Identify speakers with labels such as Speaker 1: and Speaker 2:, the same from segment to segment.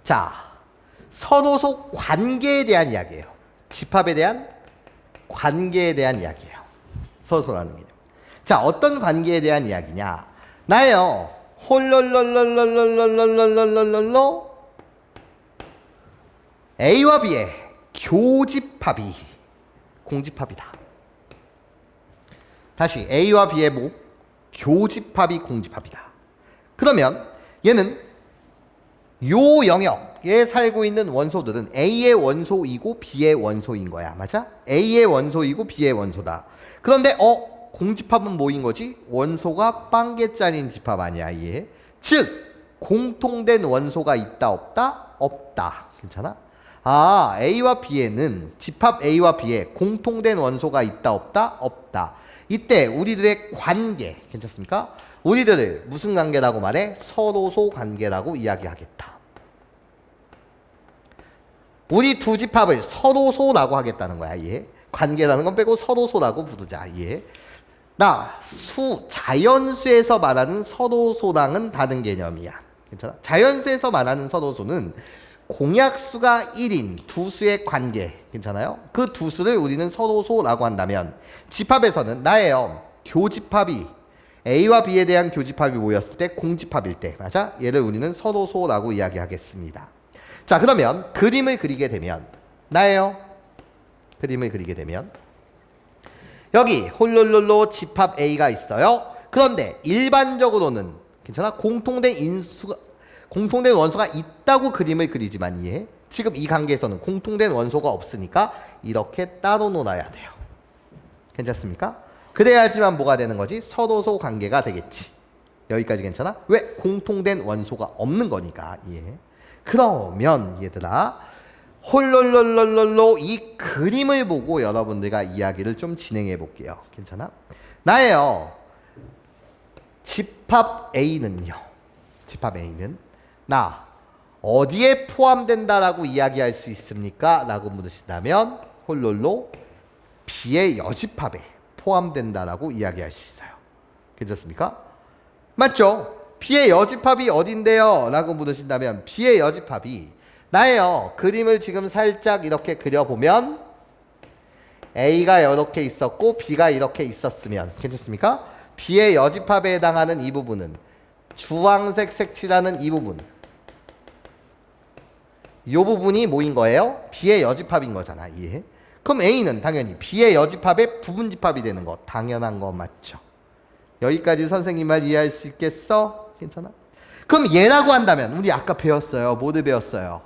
Speaker 1: 자, 선호소 관계에 대한 이야기예요. 집합에 대한 관계에 대한 이야기예요. 선호소라는 개념. 자, 어떤 관계에 대한 이야기냐? 나예요. 홀롤롤롤롤롤롤롤롤롤 A와 B의 교집합이 공집합이다. 다시 A와 B의 뭐? 교집합이 공집합이다. 그러면 얘는 요 영역에 살고 있는 원소들은 A의 원소이고 B의 원소인 거야. 맞아? A의 원소이고 B의 원소다. 그런데 공집합은 뭐인 거지? 원소가 빵개짜리인 집합 아니야, 얘. 즉 공통된 원소가 있다 없다? 없다. 괜찮아? A와 B에는 집합 A와 B에 공통된 원소가 있다 없다? 없다. 이때 우리들의 관계 괜찮습니까? 우리들을 무슨 관계라고 말해? 선호소 관계라고 이야기하겠다. 우리 두 집합을 선호소라고 하겠다는 거야. 얘. 관계라는 건 빼고 선호소라고 부르자. 얘. 자연수에서 말하는 선호소랑은 다른 개념이야. 괜찮아? 자연수에서 말하는 선호소는 공약수가 1인 두 수의 관계. 괜찮아요? 그 두 수를 우리는 선호소라고 한다면 집합에서는 나예요. 교집합이 A와 B에 대한 교집합이 모였을 때 공집합일 때. 맞아? 얘를 우리는 선호소라고 이야기하겠습니다. 자, 그러면 그림을 그리게 되면 나예요. 그림을 그리게 되면 여기 홀롤롤로 집합 A가 있어요. 그런데 일반적으로는 괜찮아? 공통된 원소가 있다고 그림을 그리지만 이해? 지금 이 관계에서는 공통된 원소가 없으니까 이렇게 따로 놀아야 돼요. 괜찮습니까? 그래야지만 뭐가 되는 거지? 선호소 관계가 되겠지. 여기까지 괜찮아? 왜? 공통된 원소가 없는 거니까. 이해? 그러면 얘들아 홀롤롤롤롤로 이 그림을 보고 여러분들과 이야기를 좀 진행해 볼게요. 괜찮아? 나예요. 집합 A는요. 집합 A는 나 어디에 포함된다라고 이야기할 수 있습니까? 라고 물으신다면 홀롤로 B의 여집합에 포함된다라고 이야기할 수 있어요. 괜찮습니까? 맞죠? B의 여집합이 어딘데요? 라고 물으신다면 B의 여집합이 나예요. 그림을 지금 살짝 이렇게 그려보면 A가 이렇게 있었고 B가 이렇게 있었으면 괜찮습니까? B의 여집합에 해당하는 이 부분은 주황색 색칠하는 이 부분 이 부분이 뭐인 거예요? B의 여집합인 거잖아. 이해? 그럼 A는 당연히 B의 여집합의 부분집합이 되는 거 당연한 거 맞죠? 여기까지 선생님 말 이해할 수 있겠어? 괜찮아? 그럼 얘라고 한다면 우리 아까 배웠어요. 뭐를 배웠어요?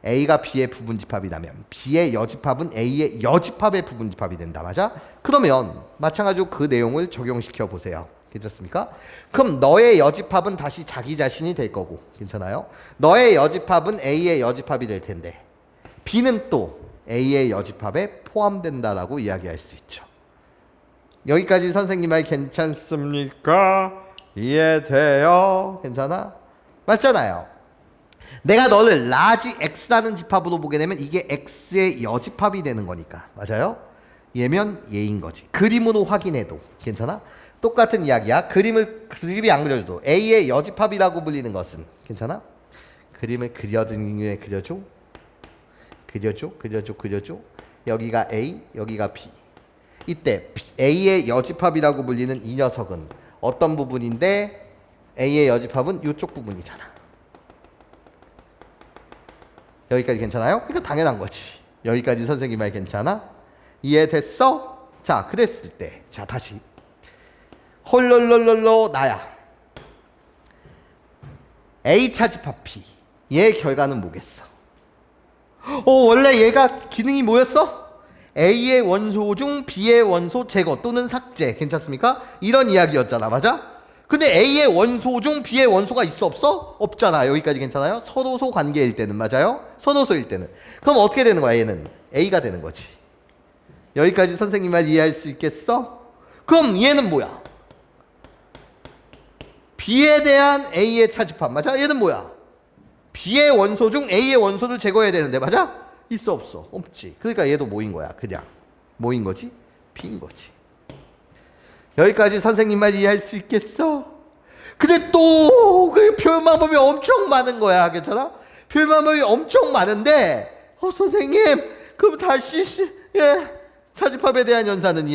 Speaker 1: A가 B의 부분집합이라면 B의 여집합은 A의 여집합의 부분집합이 된다. 맞아? 그러면 마찬가지로 그 내용을 적용시켜 보세요. 괜찮습니까? 그럼 너의 여집합은 다시 자기 자신이 될 거고 괜찮아요? 너의 여집합은 A의 여집합이 될 텐데 B는 또 A의 여집합에 포함된다라고 이야기할 수 있죠. 여기까지 선생님 말 괜찮습니까? 이해돼요? 괜찮아? 맞잖아요. 내가 너를 라지 X라는 집합으로 보게 되면 이게 X의 여집합이 되는 거니까. 맞아요? 얘면 얘인 거지. 그림으로 확인해도 괜찮아? 똑같은 이야기야. 그림이 안 그려줘도 A의 여집합이라고 불리는 것은 괜찮아? 그림을 그려드리는 그려줘. 여기가 A, 여기가 B. 이때 A의 여집합이라고 불리는 이 녀석은 어떤 부분인데 A의 여집합은 이쪽 부분이잖아. 여기까지 괜찮아요? 이거 당연한 거지. 여기까지 선생님 말 괜찮아? 이해됐어? 자, 그랬을 때 자 다시 홀롤롤롤로 나야. A차 집합 P. 얘의 결과는 뭐겠어? 원래 얘가 기능이 뭐였어? A의 원소 중 B의 원소 제거 또는 삭제. 괜찮습니까? 이런 이야기였잖아. 맞아? 근데 A의 원소 중 B의 원소가 있어 없어? 없잖아. 여기까지 괜찮아요? 선호소 관계일 때는. 맞아요? 선호소일 때는. 그럼 어떻게 되는 거야? 얘는 A가 되는 거지. 여기까지 선생님 말 이해할 수 있겠어? 그럼 얘는 뭐야? B에 대한 A의 차집합. 맞아? 얘는 뭐야? B의 원소 중 A의 원소를 제거해야 되는데. 맞아? 있어 없어? 없지. 그러니까 얘도 뭐인 거야? 그냥 뭐인 거지? B인 거지. 여기까지 선생님 말 이해할 수 있겠어? 근데 또 그 표현 방법이 엄청 많은 거야. 괜찮아? 표현 방법이 엄청 많은데 선생님 그럼 다시 차집합에 대한 연산은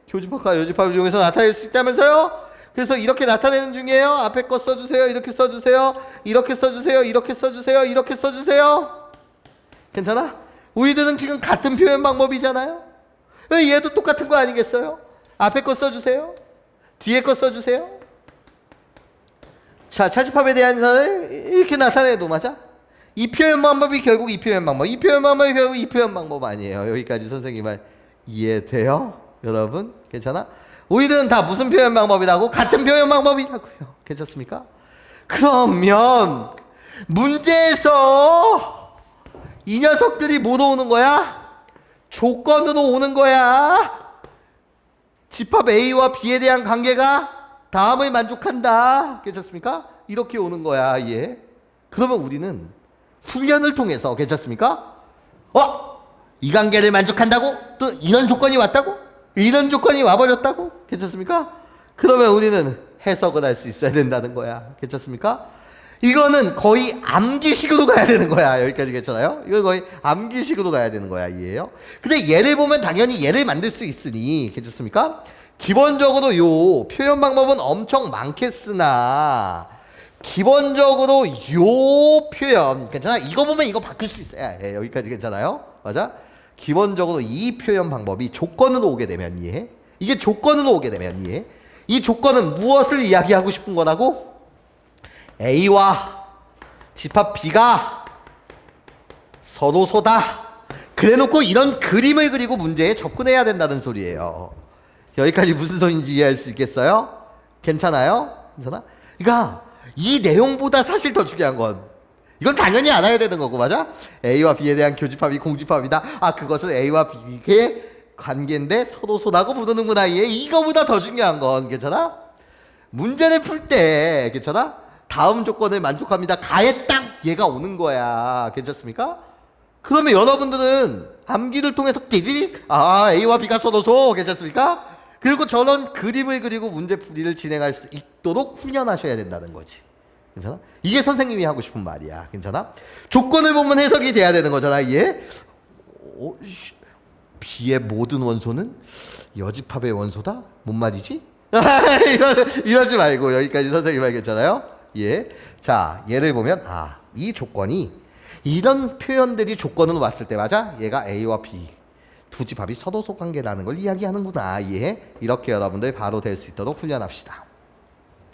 Speaker 1: 교집합과 여집합을 이용해서 나타낼 수 있다면서요? 그래서 이렇게 나타내는 중이에요. 앞에 거 써주세요. 이렇게 써주세요. 이렇게 써주세요. 이렇게 써주세요. 이렇게 써주세요. 괜찮아? 우리들은 지금 같은 표현 방법이잖아요. 얘도 똑같은 거 아니겠어요? 앞에 거 써주세요. 뒤에 거 써주세요. 자, 차집합에 대한 연산을 이렇게 나타내도 맞아? 이 표현 방법이 결국 이 표현 방법, 이 표현 방법이 결국 이 표현 방법 아니에요. 여기까지 선생님 말 이해돼요? 여러분 괜찮아? 우리들은 다 무슨 표현 방법이라고? 같은 표현 방법이라고요. 괜찮습니까? 그러면 문제에서 이 녀석들이 뭐로 오는 거야? 조건으로 오는 거야. 집합 A와 B에 대한 관계가 다음을 만족한다. 괜찮습니까? 이렇게 오는 거야. 그러면 우리는 훈련을 통해서 괜찮습니까? 이 관계를 만족한다고? 또 이런 조건이 왔다고? 이런 조건이 와버렸다고? 괜찮습니까? 그러면 우리는 해석을 할 수 있어야 된다는 거야. 괜찮습니까? 이거는 거의 암기식으로 가야 되는 거야. 여기까지 괜찮아요? 이거 거의 암기식으로 가야 되는 거야. 이해해요? 근데 얘를 보면 당연히 얘를 만들 수 있으니 괜찮습니까? 기본적으로 요 표현 방법은 엄청 많겠으나 기본적으로 요 표현 괜찮아? 이거 보면 이거 바뀔 수 있어요. 여기까지 괜찮아요? 맞아? 기본적으로 이 표현 방법이 조건으로 오게 되면 이게 조건으로 오게 되면 이 조건은 무엇을 이야기하고 싶은 거라고? A와 집합 B가 서로소다. 그래놓고 이런 그림을 그리고 문제에 접근해야 된다는 소리예요. 여기까지 무슨 소리인지 이해할 수 있겠어요? 괜찮아요? 괜찮아? 그러니까 이 내용보다 사실 더 중요한 건 이건 당연히 알아야 되는 거고 맞아? A와 B에 대한 교집합이 공집합이다. 그것은 A와 B의 관계인데 서로소라고 부르는구나. 이거보다 더 중요한 건 괜찮아? 문제를 풀 때 괜찮아? 다음 조건을 만족합니다. 가에 딱 얘가 오는 거야. 괜찮습니까? 그러면 여러분들은 암기를 통해서 띠디릭 A와 B가 서로소 괜찮습니까? 그리고 저런 그림을 그리고 문제풀이를 진행할 수 있도록 훈련하셔야 된다는 거지. 괜찮아? 이게 선생님이 하고 싶은 말이야. 괜찮아? 조건을 보면 해석이 돼야 되는 거잖아. B의 모든 원소는 여집합의 원소다? 뭔 말이지? 이러지 말고 여기까지 선생님 말 괜찮아요? 자, 얘를 보면 이 조건이 이런 표현들이 조건으로 왔을 때 맞아? 얘가 A와 B 두 집합이 서로소 관계라는 걸 이야기하는구나. 이렇게 여러분들 바로 될 수 있도록 훈련합시다.